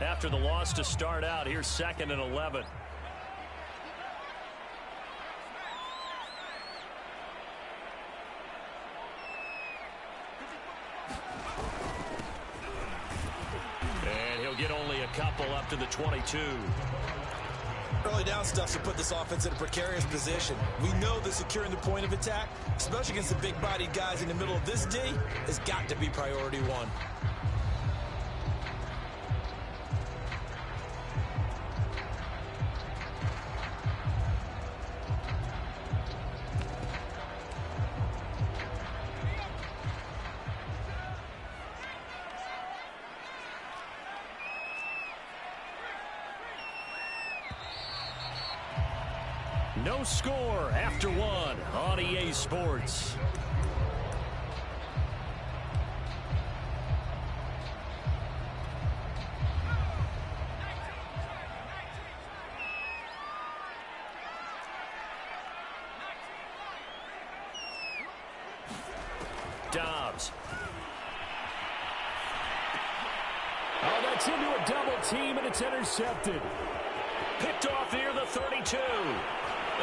after the loss to start out. Here's 2nd and 11. And he'll get only a couple up to the 22. Early down stuff to put this offense in a precarious position. We know that securing the point of attack, especially against the big-bodied guys in the middle of this D, has got to be priority one. No score after one on EA Sports. Dobbs. Oh, that's into a double team, and it's intercepted. Picked off near the 32.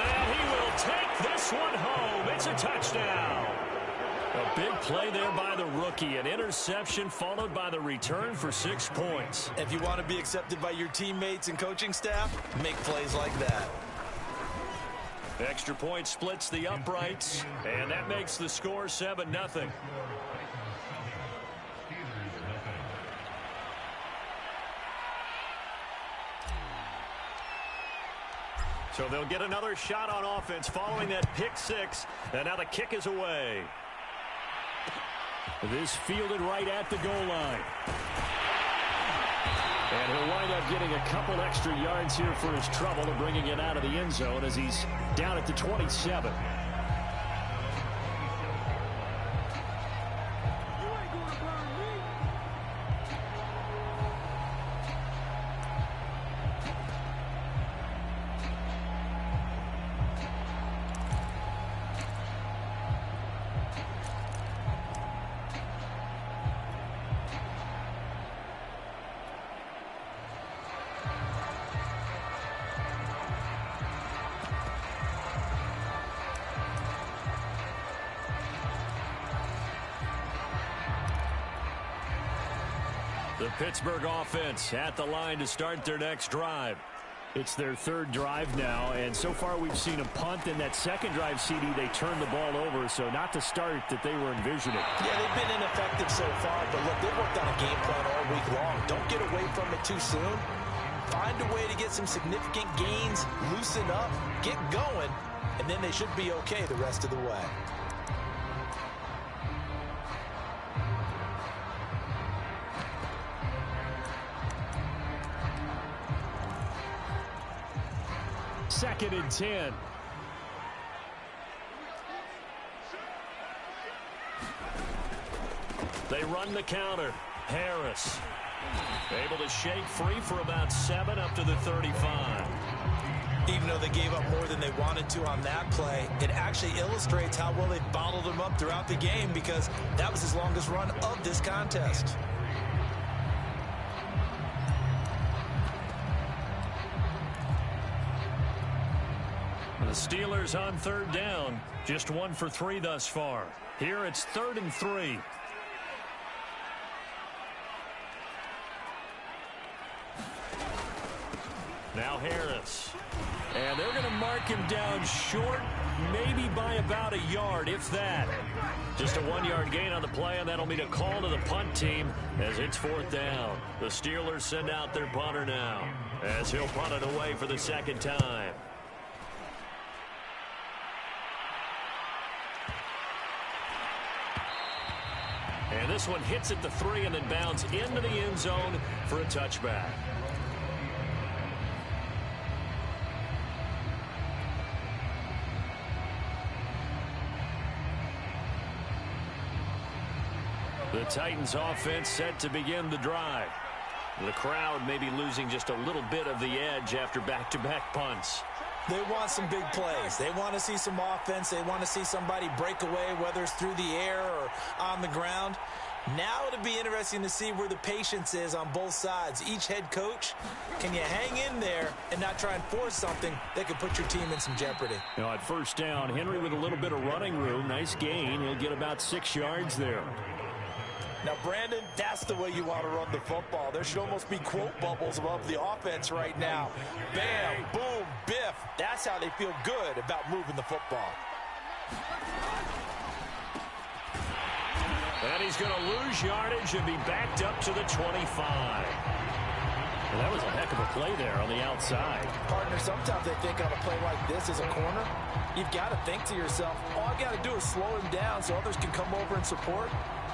And he will take this one home. It's a touchdown. A big play there by the rookie. An interception followed by the return for 6 points. If you want to be accepted by your teammates and coaching staff, make plays like that. Extra point splits the uprights, and that makes the score 7-0. So they'll get another shot on offense following that pick six, and now the kick is away. This fielded right at the goal line. And he'll wind up getting a couple extra yards here for his trouble and bringing it out of the end zone as he's down at the 27. The Pittsburgh offense at the line to start their next drive. It's their third drive now, and so far we've seen a punt. In that second drive, CD, they turned the ball over, so not the start that they were envisioning. Yeah, they've been ineffective so far, but look, they've worked on a game plan all week long. Don't get away from it too soon. Find a way to get some significant gains, loosen up, get going, and then they should be okay the rest of the way. Second and 10. They run the counter. Harris able to shake free for about 7 up to the 35. Even though they gave up more than they wanted to on that play, it actually illustrates how well they bottled him up throughout the game, because that was his longest run of this contest. The Steelers on third down, just 1 for 3 thus far. Here it's 3rd and 3. Now Harris. And they're going to mark him down short, maybe by about a yard, if that. Just a 1-yard gain on the play, and that'll mean a call to the punt team as it's 4th down. The Steelers send out their punter now as he'll punt it away for the second time. And this one hits at the 3 and then bounds into the end zone for a touchback. The Titans offense set to begin the drive. The crowd may be losing just a little bit of the edge after back-to-back punts. They want some big plays. They want to see some offense. They want to see somebody break away, whether it's through the air or on the ground. Now it'll be interesting to see where the patience is on both sides. Each head coach, can you hang in there and not try and force something that could put your team in some jeopardy? You know, at first down, Henry with a little bit of running room. Nice gain. He'll get about 6 yards there. Now, Brandon, that's the way you want to run the football. There should almost be quote bubbles above the offense right now. Bam, boom, biff. That's how they feel good about moving the football. And he's going to lose yardage and be backed up to the 25. Well, that was a heck of a play there on the outside. Partner, sometimes I think on a play like this as a corner, you've got to think to yourself, all I got to do is slow him down so others can come over and support.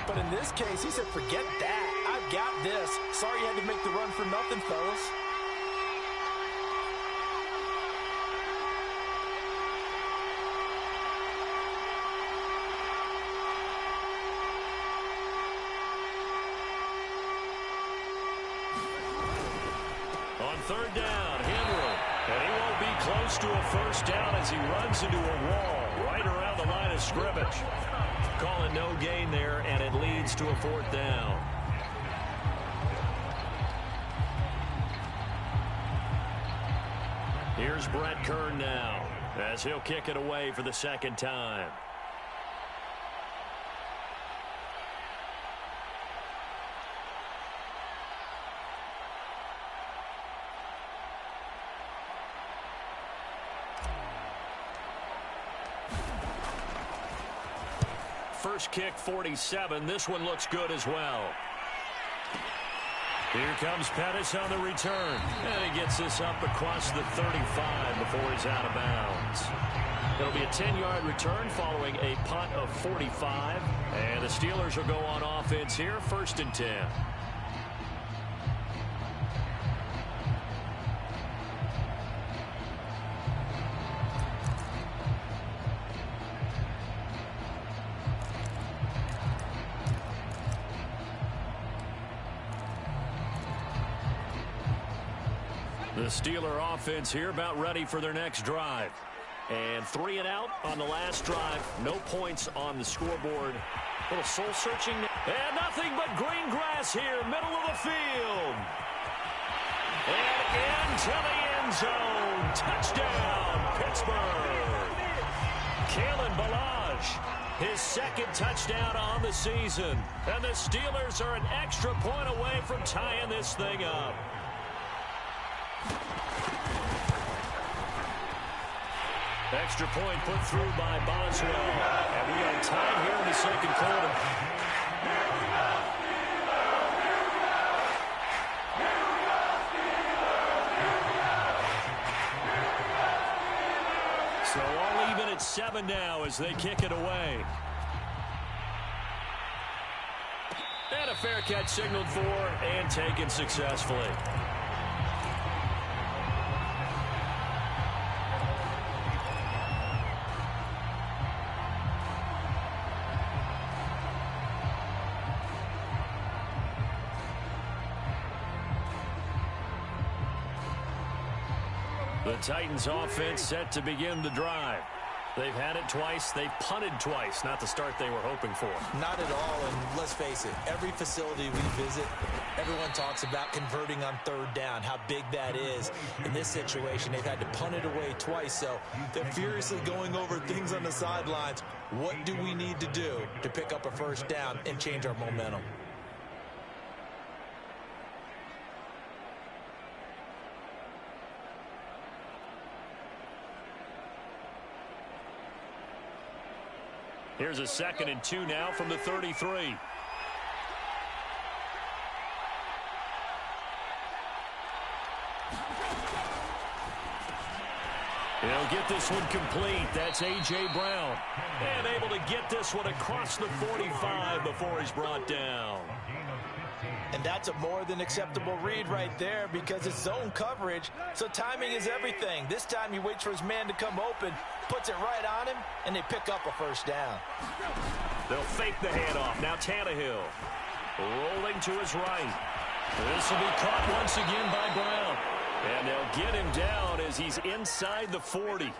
But in this case, he said, forget that. I've got this. Sorry you had to make the run for nothing, fellas. On third down, Henry. And he won't be close to a first down as he runs into a wall right around the line of scrimmage. Calling no gain there, and it leads to a fourth down. Here's Brett Kern now as he'll kick it away for the second time. First kick, 47. This one looks good as well. Here comes Pettis on the return. And he gets this up across the 35 before he's out of bounds. It'll be a 10-yard return following a punt of 45. And the Steelers will go on offense here, 1st and 10. The Steeler offense here about ready for their next drive. And 3 and out on the last drive. No points on the scoreboard. A little soul-searching. And nothing but green grass here, middle of the field. And into the end zone. Touchdown, Pittsburgh. Kalen Ballage, his second touchdown on the season. And the Steelers are an extra point away from tying this thing up. Extra point put through by Boswell. And we are tied here in the second quarter. So all even at 7 now as they kick it away. And a fair catch signaled for and taken successfully. The Titans offense set to begin the drive. They've had it twice. They've punted twice. Not the start they were hoping for. Not at all, and let's face it, every facility we visit, everyone talks about converting on third down, how big that is. In this situation, they've had to punt it away twice, so they're furiously going over things on the sidelines. What do we need to do to pick up a first down and change our momentum? Here's a 2nd and 2 now from the 33. He'll get this one complete. That's A.J. Brown. And able to get this one across the 45 before he's brought down. And that's a more than acceptable read right there because it's zone coverage, so timing is everything. This time he waits for his man to come open, puts it right on him, and they pick up a first down. They'll fake the handoff. Now Tannehill rolling to his right. This will be caught once again by Brown. And they'll get him down as he's inside the 40.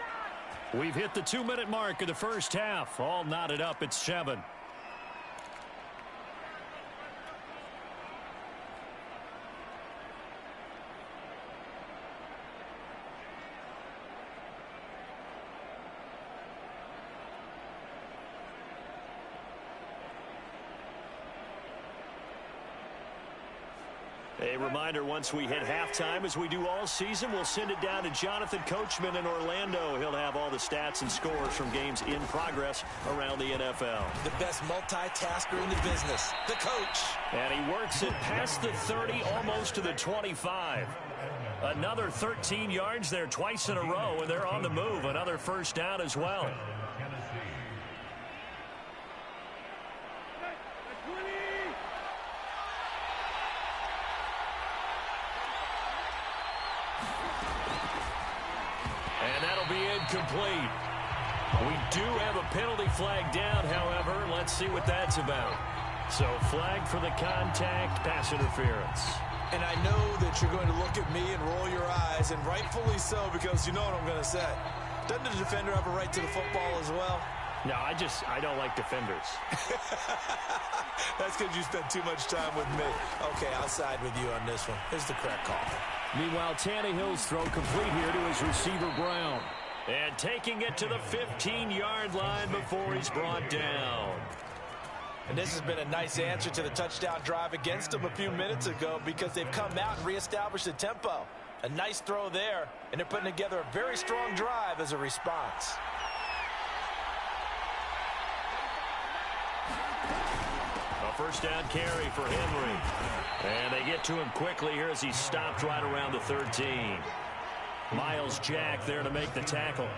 We've hit the 2-minute mark of the first half. All knotted up at 7. A reminder, once we hit halftime, as we do all season, we'll send it down to Jonathan Coachman in Orlando. He'll have all the stats and scores from games in progress around the NFL. The best multitasker in the business, the coach. And he works it past the 30, almost to the 25. Another 13 yards there twice in a row, and they're on the move. Another first down as well. And that'll be incomplete. We do have a penalty flag down, however. Let's see what that's about. So flag for the contact, pass interference. And I know that you're going to look at me and roll your eyes, and rightfully so, because you know what I'm going to say. Doesn't the defender have a right to the football as well? No, I don't like defenders. That's because you spent too much time with me. Okay, I'll side with you on this one. Here's the correct call. Meanwhile, Tannehill's throw complete here to his receiver, Brown. And taking it to the 15-yard line before he's brought down. And this has been a nice answer to the touchdown drive against them a few minutes ago, because they've come out and reestablished the tempo. A nice throw there, and they're putting together a very strong drive as a response. A first down carry for Henry. And they get to him quickly here as he's stopped right around the 13. Miles Jack there to make the tackle.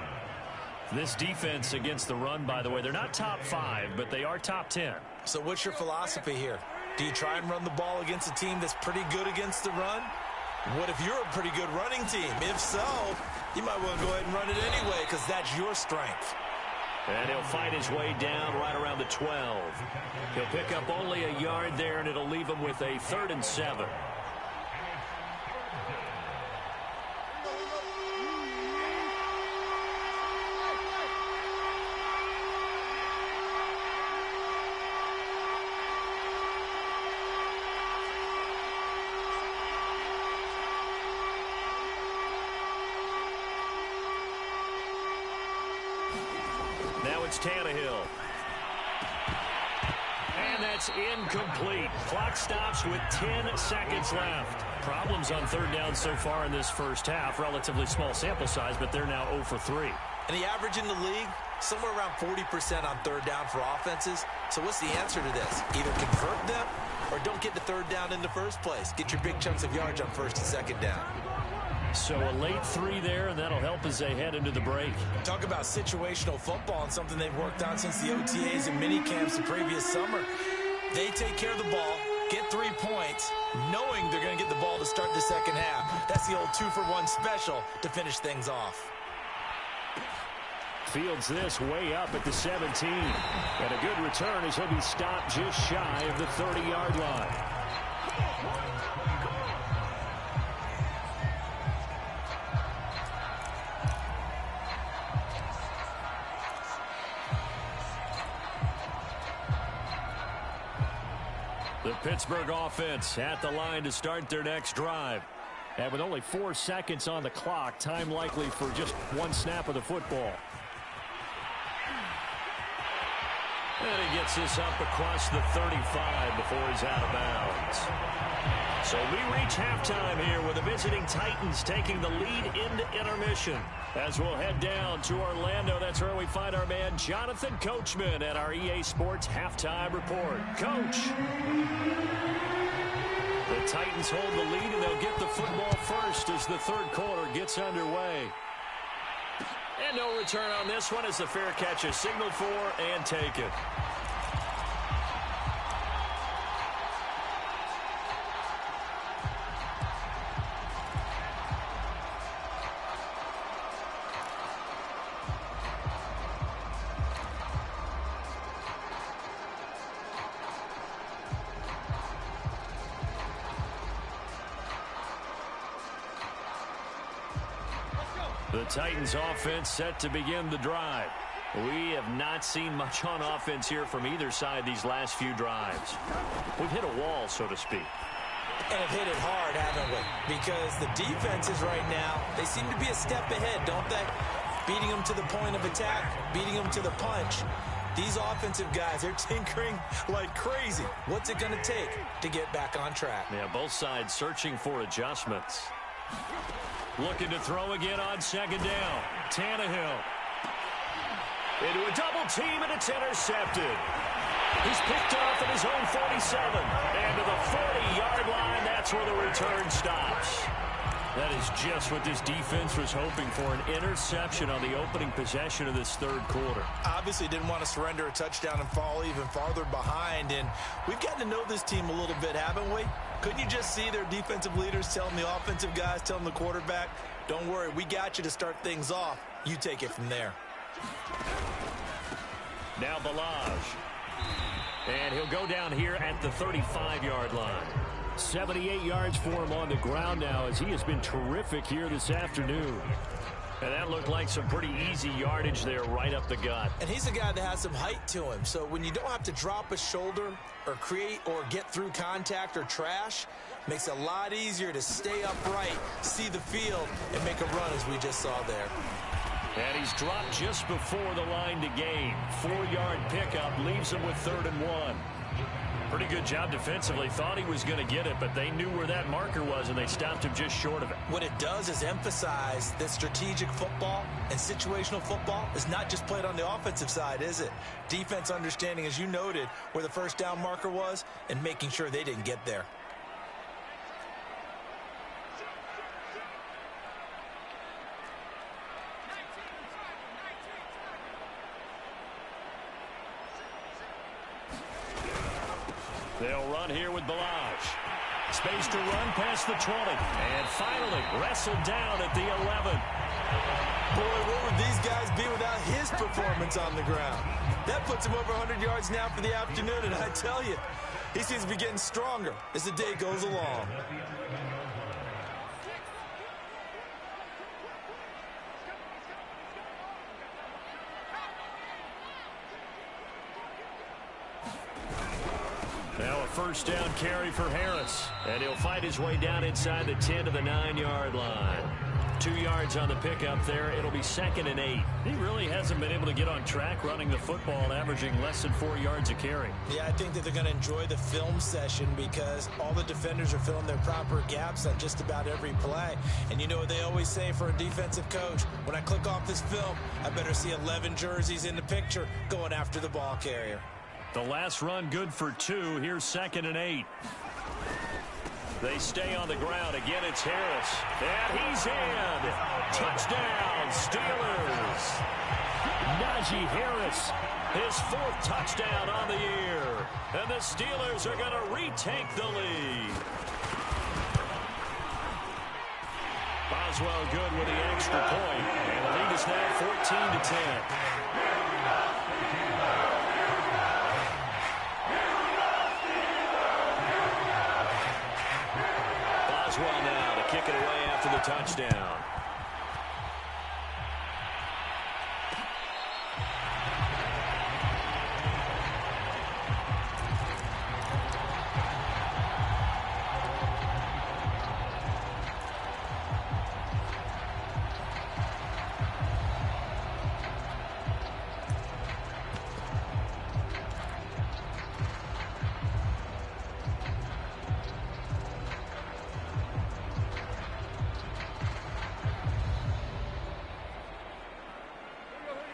This defense against the run, by the way, they're not top 5, but they are top 10. So what's your philosophy here? Do you try and run the ball against a team that's pretty good against the run? What if you're a pretty good running team? If so, you might want to go ahead and run it anyway, because that's your strength. And he'll fight his way down right around the 12. He'll pick up only a yard there, and it'll leave him with a 3rd and 7. Now it's Tannehill. And that's incomplete. Clock stops with 10 seconds left. Problems on 3rd down so far in this first half. Relatively small sample size, but they're now 0 for 3. And the average in the league, somewhere around 40% on 3rd down for offenses. So what's the answer to this? Either convert them or don't get the 3rd down in the first place. Get your big chunks of yards on 1st and 2nd down. So a late 3 there, and that'll help as they head into the break. Talk about situational football and something they've worked on since the OTAs and mini camps the previous summer. They take care of the ball, get 3 points, knowing they're going to get the ball to start the second half. That's the old 2-for-1 special to finish things off. Fields this way up at the 17. And a good return as he'll be stopped just shy of the 30-yard line. The Pittsburgh offense at the line to start their next drive. And with only 4 seconds on the clock, time likely for just 1 snap of the football. And he gets this up across the 35 before he's out of bounds. So we reach halftime here with the visiting Titans taking the lead into intermission. As we'll head down to Orlando, that's where we find our man Jonathan Coachman at our EA Sports Halftime Report. Coach! The Titans hold the lead, and they'll get the football first as the 3rd quarter gets underway. And no return on this one as the fair catch is signaled for and taken. The Titans offense set to begin the drive. We have not seen much on offense here from either side these last few drives. We've hit a wall, so to speak. And have hit it hard, haven't we? Because the defenses right now, they seem to be a step ahead, don't they? Beating them to the point of attack, beating them to the punch. These offensive guys, they're tinkering like crazy. What's it going to take to get back on track? Yeah, both sides searching for adjustments. Looking to throw again on second down. Tannehill. Into a double team, and it's intercepted. He's picked off at his own 47. And to the 40-yard line, that's where the return stops. That is just what this defense was hoping for, an interception on the opening possession of this third quarter. Obviously didn't want to surrender a touchdown and fall even farther behind, and we've gotten to know this team a little bit, haven't we? Couldn't you just see their defensive leaders telling the offensive guys, telling the quarterback, don't worry, we got you to start things off. You take it from there. Now Balaj. And he'll go down here at the 35-yard line. 78 yards for him on the ground now as he has been terrific here this afternoon. And that looked like some pretty easy yardage there right up the gut. And he's a guy that has some height to him. So when you don't have to drop a shoulder or create or get through contact or trash, makes it a lot easier to stay upright, see the field, and make a run as we just saw there. And he's dropped just before the line to gain. 4-yard pickup leaves him with 3rd and 1. Pretty good job defensively. Thought he was going to get it, but they knew where that marker was, and they stopped him just short of it. What it does is emphasize that strategic football and situational football is not just played on the offensive side, is it? Defense understanding, as you noted, where the first down marker was and making sure they didn't get there. They'll run here with Balaj. Space to run past the 20. And finally wrestled down at the 11. Boy, where would these guys be without his performance on the ground? That puts him over 100 yards now for the afternoon, and I tell you, he seems to be getting stronger as the day goes along. Now a first down carry for Harris. And he'll fight his way down inside the 10 to the 9-yard line. 2 yards on the pickup there. It'll be 2nd and 8. He really hasn't been able to get on track running the football, averaging less than 4 yards a carry. Yeah, I think that they're going to enjoy the film session because all the defenders are filling their proper gaps on just about every play. And you know what they always say for a defensive coach? When I click off this film, I better see 11 jerseys in the picture going after the ball carrier. The last run good for 2. Here's 2nd and 8. They stay on the ground. Again, it's Harris. And he's in. Touchdown, Steelers. Najee Harris. His 4th touchdown on the year. And the Steelers are going to retake the lead. Boswell good with the extra point. And the lead is now 14-10. Well now to kick it away after the touchdown.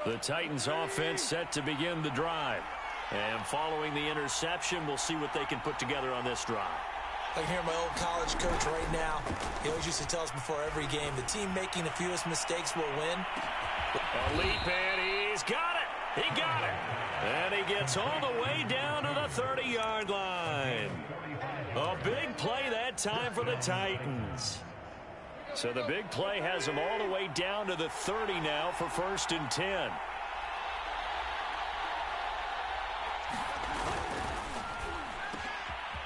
The Titans offense set to begin the drive. And following the interception, we'll see what they can put together on this drive. I can hear my old college coach right now. He always used to tell us before every game, the team making the fewest mistakes will win. A leap, and he's got it. He got it. And he gets all the way down to the 30-yard line. A big play that time for the Titans. So the big play has them all the way down to the 30 now for 1st and 10.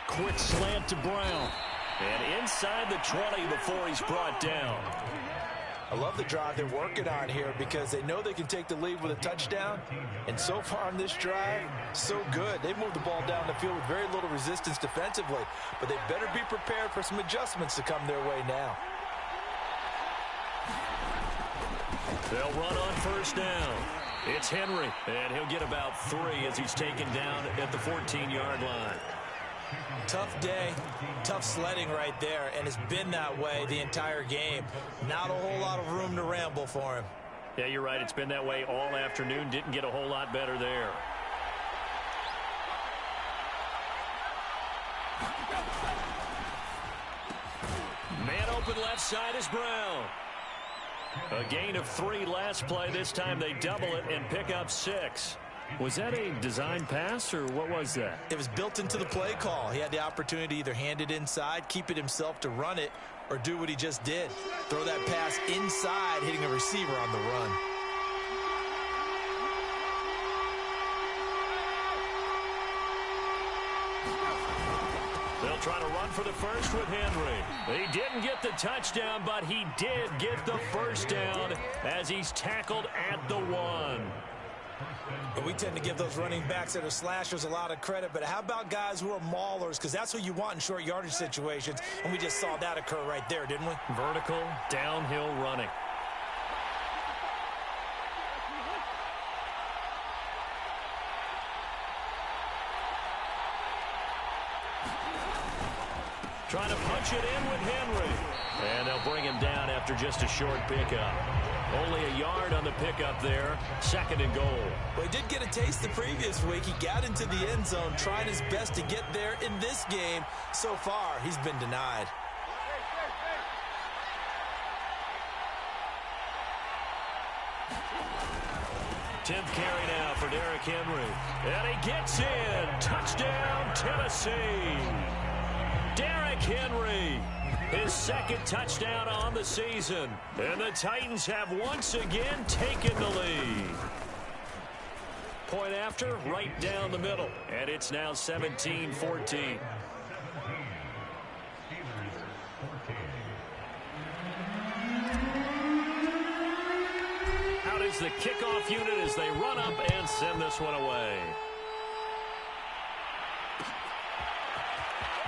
Quick slant to Brown. And inside the 20 before he's brought down. I love the drive they're working on here because they know they can take the lead with a touchdown. And so far on this drive, so good. They've moved the ball down the field with very little resistance defensively. But they better be prepared for some adjustments to come their way now. They'll run on 1st down. It's Henry, and he'll get about 3 as he's taken down at the 14-yard line. Tough day, tough sledding right there, and it's been that way the entire game. Not a whole lot of room to ramble for him. Yeah, you're right. It's been that way all afternoon. Didn't get a whole lot better there. Man open left side is Brown. A gain of 3 last play. This time they double it and pick up 6. Was that a design pass, or what was that? It was built into the play call. He had the opportunity to either hand it inside, keep it himself to run it, or do what he just did. Throw that pass inside, hitting a receiver on the run. They'll try to run for the first with Henry. He didn't get the touchdown, but he did get the first down as he's tackled at the 1. But we tend to give those running backs that are slashers a lot of credit, but how about guys who are maulers? Because that's what you want in short yardage situations, and we just saw that occur right there, didn't we? Vertical, downhill running. Trying to punch it in with Henry. And they'll bring him down after just a short pickup. Only a yard on the pickup there. 2nd and goal. Well, he did get a taste the previous week. He got into the end zone, trying his best to get there in this game. So far, he's been denied. Tenth carry now for Derrick Henry. And he gets in. Touchdown, Tennessee. Derrick Henry, his 2nd touchdown on the season. And the Titans have once again taken the lead. Point after, right down the middle. And it's now 17-14. Out is the kickoff unit as they run up and send this one away.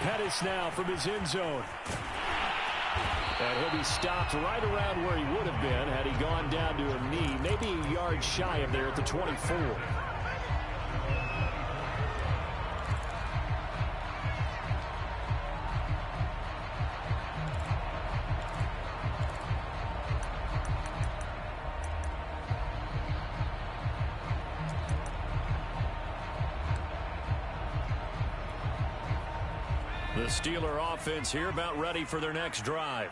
Pettis now from his end zone. And he'll be stopped right around where he would have been had he gone down to a knee, maybe a yard shy of there at the 24. The Steeler offense here about ready for their next drive.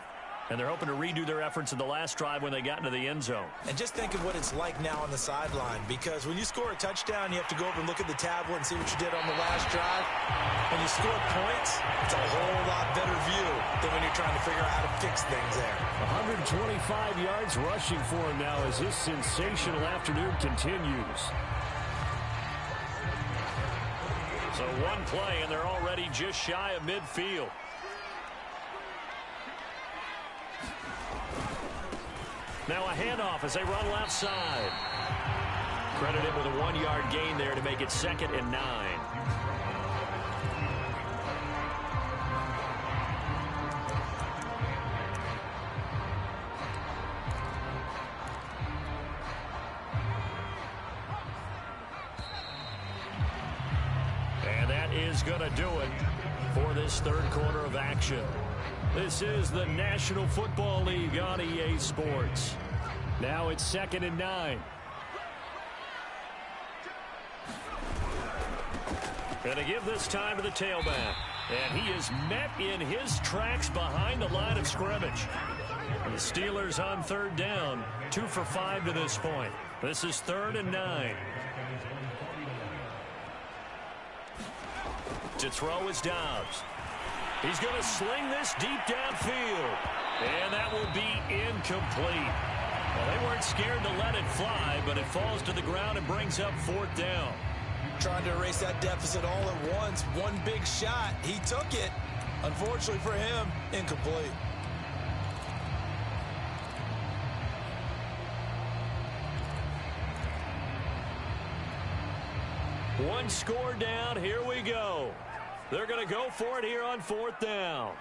And they're hoping to redo their efforts in the last drive when they got into the end zone. And just think of what it's like now on the sideline, because when you score a touchdown, you have to go over and look at the tablet and see what you did on the last drive. When you score points, it's a whole lot better view than when you're trying to figure out how to fix things there. 125 yards rushing for him now as this sensational afternoon continues. So one play, and they're already just shy of midfield. Now a handoff as they run left side. Credited with a 1-yard gain there to make it 2nd and 9. And that is going to do it for this 3rd quarter of action. This is the National Football League on EA Sports. Now it's 2nd and 9. Going to give this time to the tailback. And he is met in his tracks behind the line of scrimmage. And the Steelers on 3rd down. 2 for 5 to this point. This is 3rd and 9. To throw is Dobbs. He's going to sling this deep downfield. And that will be incomplete. Well, they weren't scared to let it fly, but it falls to the ground and brings up 4th down. Trying to erase that deficit all at once. One big shot. He took it. Unfortunately for him, incomplete. One score down. Here we go. They're going to go for it here on 4th down.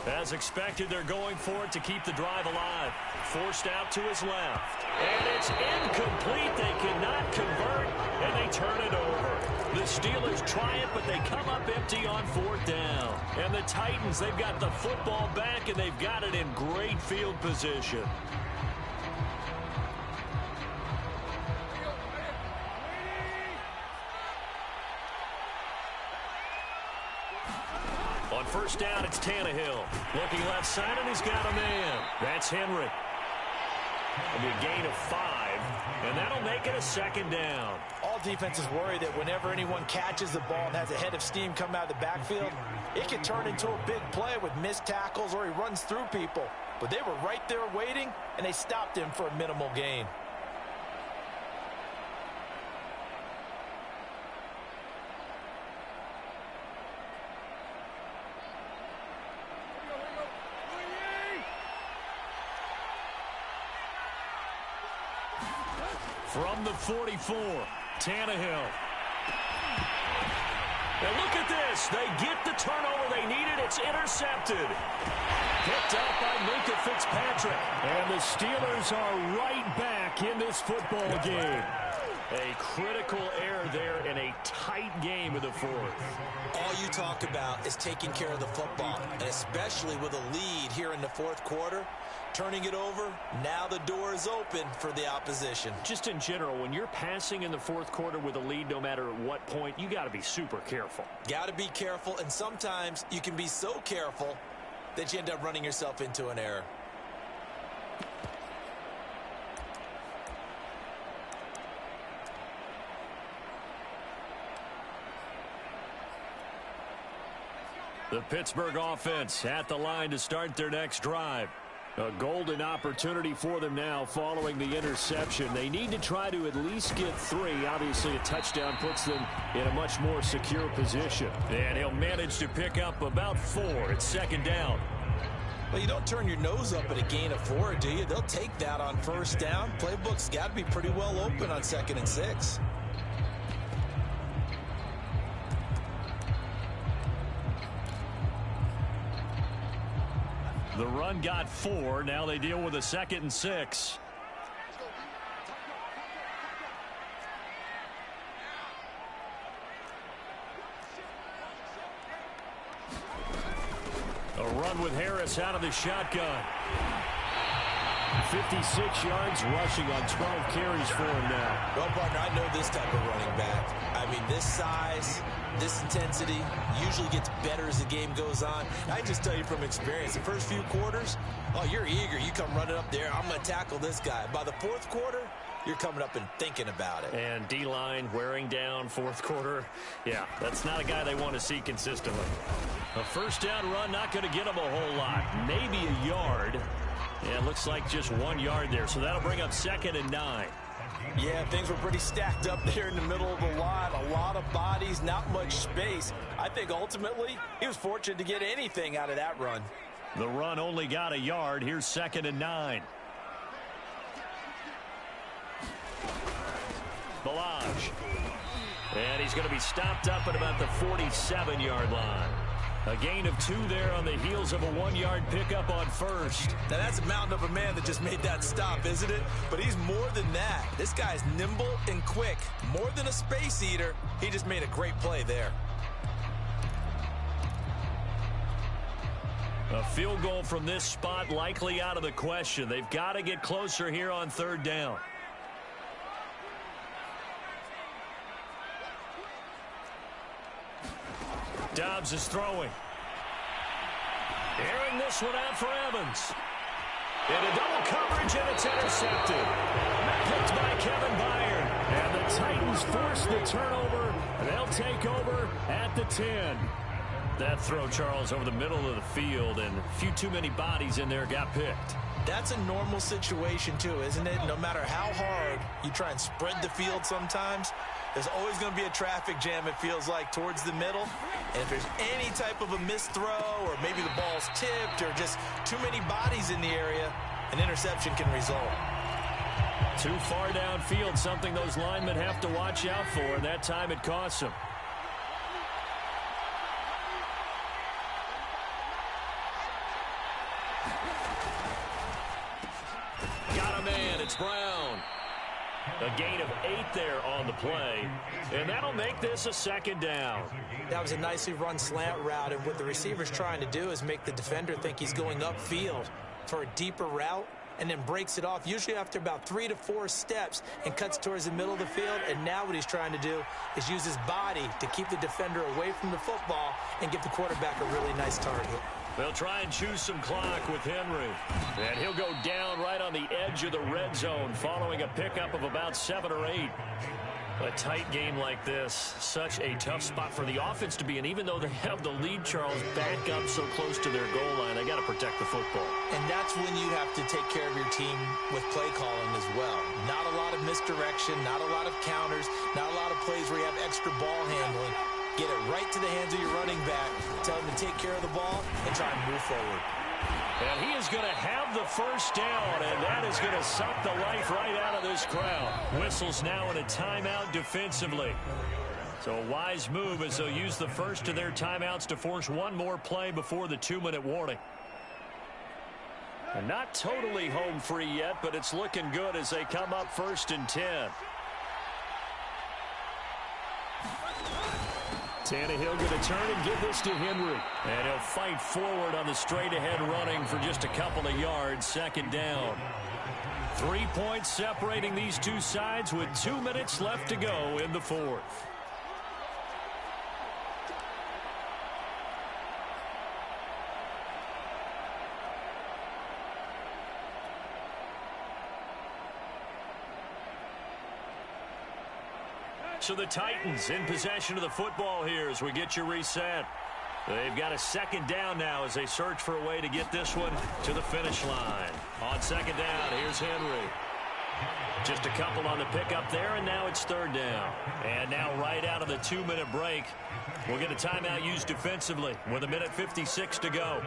As expected, they're going for it to keep the drive alive. Forced out to his left. And it's incomplete. They cannot convert, and they turn it over. The Steelers try it, but they come up empty on 4th down. And the Titans, they've got the football back, and they've got it in great field position. On 1st down, it's Tannehill. Looking left side, and he's got a man. That's Henry. It'll be a gain of 5, and that'll make it a 2nd down. All defenses worry that whenever anyone catches the ball and has a head of steam come out of the backfield, it can turn into a big play with missed tackles or he runs through people. But they were right there waiting, and they stopped him for a minimal gain. From the 44, Tannehill. And look at this. They get the turnover they needed. It's intercepted. Picked up by Minka Fitzpatrick. And the Steelers are right back in this football game. A critical error there in a tight game in the 4th. All you talk about is taking care of the football, and especially with a lead here in the 4th quarter. Turning it over, now the door is open for the opposition. Just in general, when you're passing in the 4th quarter with a lead, no matter at what point, you got to be super careful. Got to be careful, and sometimes you can be so careful that you end up running yourself into an error. The Pittsburgh offense at the line to start their next drive. A golden opportunity for them now following the interception. They need to try to at least get 3. Obviously, a touchdown puts them in a much more secure position. And he'll manage to pick up about 4. It's 2nd down. Well, you don't turn your nose up at a gain of 4, do you? They'll take that on 1st down. Playbook's got to be pretty well open on 2nd and 6. The run got 4. Now they deal with a 2nd and 6. A run with Harris out of the shotgun. 56 yards rushing on 12 carries for him now. Well, partner, I know this type of running back. I mean, this size, this intensity usually gets better as the game goes on. I just tell you from experience, the first few quarters, oh, you're eager. You come running up there, I'm going to tackle this guy. By the 4th quarter, you're coming up and thinking about it. And D-line wearing down 4th quarter. Yeah, that's not a guy they want to see consistently. A 1st down run, not going to get him a whole lot. Maybe a yard. Yeah, it looks like just 1 yard there, so that'll bring up 2nd and 9. Yeah, things were pretty stacked up there in the middle of the lot. A lot of bodies, not much space. I think ultimately he was fortunate to get anything out of that run. The run only got a yard. Here's 2nd and 9. Balaj. And he's going to be stopped up at about the 47-yard line. A gain of 2 there on the heels of a 1-yard pickup on 1st. Now, that's a mountain of a man that just made that stop, isn't it? But he's more than that. This guy's nimble and quick. More than a space eater. He just made a great play there. A field goal from this spot likely out of the question. They've got to get closer here on 3rd down. Dobbs is throwing. Airing this one out for Evans. Into double coverage, and it's intercepted. Picked by Kevin Byard. And the Titans force the turnover. They'll take over at the 10. That throw, Charles, over the middle of the field, and a few too many bodies in there got picked. That's a normal situation, too, isn't it? No matter how hard you try and spread the field sometimes, there's always going to be a traffic jam, it feels like, towards the middle. And if there's any type of a missed throw, or maybe the ball's tipped, or just too many bodies in the area, an interception can result. Too far downfield, something those linemen have to watch out for, and that time it costs them. A gain of 8 there on the play, and that'll make this a second down. That was a nicely run slant route, and what the receiver's trying to do is make the defender think he's going upfield for a deeper route, and then breaks it off, usually after about 3 to 4 steps, and cuts towards the middle of the field. And now what he's trying to do is use his body to keep the defender away from the football and give the quarterback a really nice target. They'll try and choose some clock with Henry. And he'll go down right on the edge of the red zone following a pickup of about 7 or 8. A tight game like this, such a tough spot for the offense to be in. Even though they have the lead, Charles, back up so close to their goal line, they got to protect the football. And that's when you have to take care of your team with play calling as well. Not a lot of misdirection, not a lot of counters, not a lot of plays where you have extra ball handling. Get it right to the hands of your running back, tell him to take care of the ball, and try and move forward. And he is going to have the first down, and that is going to suck the life right out of this crowd. Whistles now in a timeout defensively. So a wise move as they'll use the first of their timeouts to force one more play before the 2-minute warning. And not totally home free yet, but it's looking good as they come up 1st and 10. Tannehill going to turn and give this to Henry. And he'll fight forward on the straight-ahead running for just a couple of yards. 2nd down. 3 points separating these two sides with 2 minutes left to go in the 4th. So the Titans in possession of the football here as we get you reset. They've got a 2nd down now as they search for a way to get this one to the finish line. On 2nd down, here's Henry. Just a couple on the pickup there, and now it's 3rd down. And now right out of the 2-minute break, we'll get a timeout used defensively with 1:56 to go.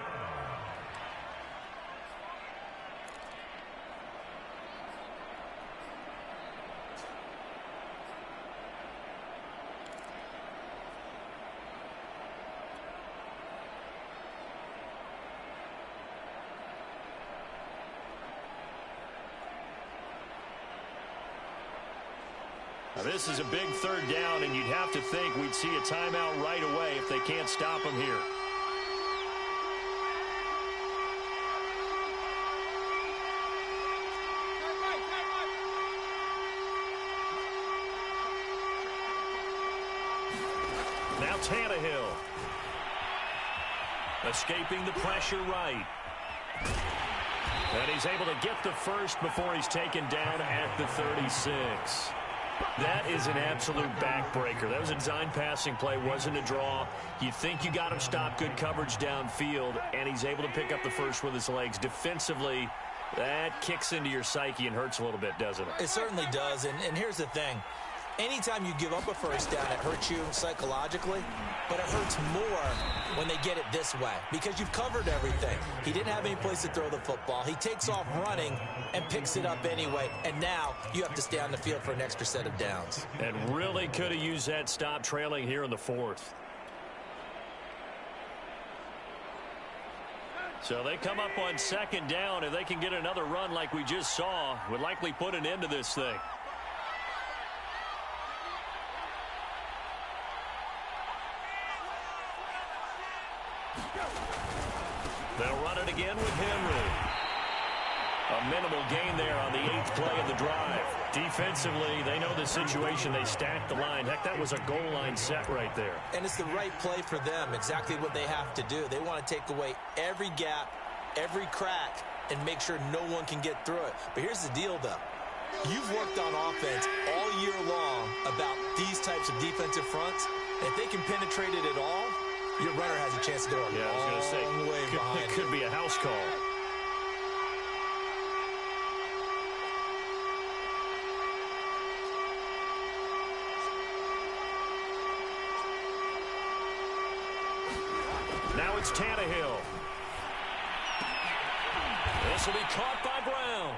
Now this is a big 3rd down, and you'd have to think we'd see a timeout right away if they can't stop him here. Now Tannehill. Escaping the pressure right. And he's able to get the first before he's taken down at the 36. That is an absolute backbreaker. That was a design passing play, wasn't a draw. You think you got him stopped, good coverage downfield, and he's able to pick up the first with his legs. Defensively, that kicks into your psyche and hurts a little bit, doesn't it? It certainly does, and here's the thing. Anytime you give up a first down, it hurts you psychologically, but it hurts more when they get it this way because you've covered everything. He didn't have any place to throw the football. He takes off running and picks it up anyway, and now you have to stay on the field for an extra set of downs. And really could have used that stop trailing here in the 4th. So they come up on 2nd down. If they can get another run like we just saw, would likely put an end to this thing. They'll run it again with Henry. A minimal gain there on the 8th play of the drive. Defensively, they know the situation. They stacked the line. Heck, that was a goal line set right there. And it's the right play for them, exactly what they have to do. They want to take away every gap, every crack, and make sure no one can get through it. But here's the deal, though. You've worked on offense all year long about these types of defensive fronts. And if they can penetrate it at all, your runner has a chance to go a long way behind. It could be a house call. Now it's Tannehill. This will be caught by Brown.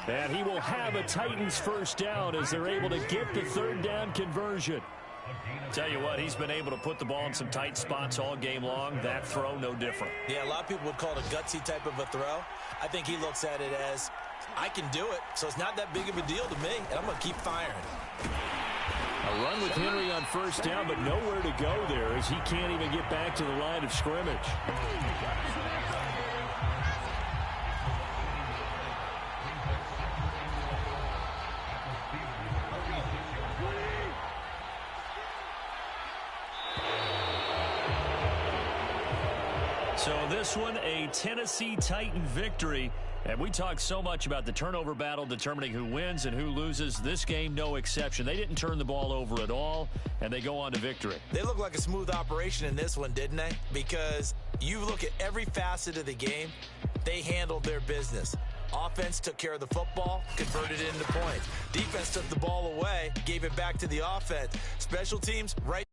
And he will have a Titans first down as they're able to get the 3rd down conversion. Tell you what, he's been able to put the ball in some tight spots all game long. That throw, no different. Yeah, a lot of people would call it a gutsy type of a throw. I think he looks at it as I can do it, so it's not that big of a deal to me, and I'm going to keep firing. A run with Henry on first down, but nowhere to go there as he can't even get back to the line of scrimmage. So this one, a Tennessee Titan victory. And we talk so much about the turnover battle determining who wins and who loses. This game, no exception. They didn't turn the ball over at all, and they go on to victory. They look like a smooth operation in this one, didn't they? Because you look at every facet of the game, they handled their business. Offense took care of the football, converted it into points. Defense took the ball away, gave it back to the offense. Special teams, right